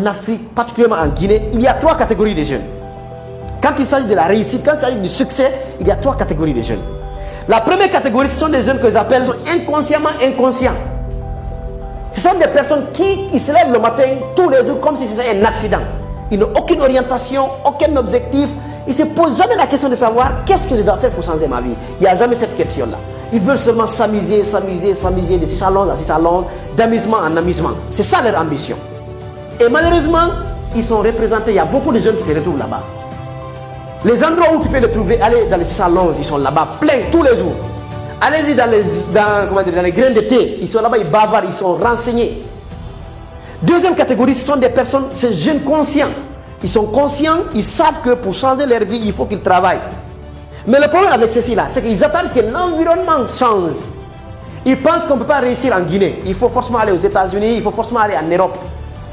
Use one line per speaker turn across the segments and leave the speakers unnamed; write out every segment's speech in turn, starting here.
en Afrique, particulièrement en Guinée, il y a 3 catégories de jeunes. Quand il s'agit de la réussite, quand il s'agit du succès, il y a 3 catégories de jeunes. La première catégorie, ce sont des jeunes que j'appelle inconsciemment inconscients. Ce sont des personnes qui se lèvent le matin tous les jours comme si c'était un accident. Ils n'ont aucune orientation, aucun objectif. Ils ne se posent jamais la question de savoir qu'est-ce que je dois faire pour changer ma vie. Il n'y a jamais cette question-là. Ils veulent seulement s'amuser, de 6 à Londres à 6 à Londres, d'amusement en amusement. C'est ça leur ambition. Et malheureusement, ils sont représentés. Il y a beaucoup de jeunes qui se retrouvent là-bas. Les endroits où tu peux les trouver, allez dans les 6 à Londres, ils sont là-bas, pleins tous les jours. Allez-y dans les grains de thé, ils sont là-bas, ils bavarent, ils sont renseignés. Deuxième catégorie, ce sont des personnes, ces jeunes conscients. Ils sont conscients, ils savent que pour changer leur vie, il faut qu'ils travaillent. Mais le problème avec ceci-là, c'est qu'ils attendent que l'environnement change. Ils pensent qu'on ne peut pas réussir en Guinée. Il faut forcément aller aux États-Unis, il faut forcément aller en Europe.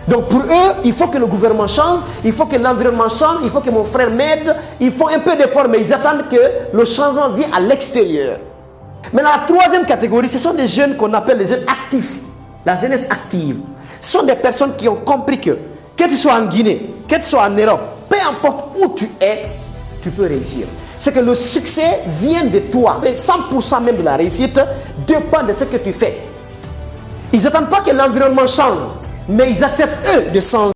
Donc pour eux, il faut que le gouvernement change, il faut que l'environnement change, il faut que mon frère m'aide. Ils font un peu d'effort, mais ils attendent que le changement vienne à l'extérieur. Maintenant, la troisième catégorie, ce sont des jeunes qu'on appelle les jeunes actifs. La jeunesse active. Ce sont des personnes qui ont compris que tu sois en Guinée, que tu sois en Europe, peu importe où tu es, tu peux réussir. C'est que le succès vient de toi. 100% même de la réussite dépend de ce que tu fais. Ils n'attendent pas que l'environnement change, mais ils acceptent eux de changer.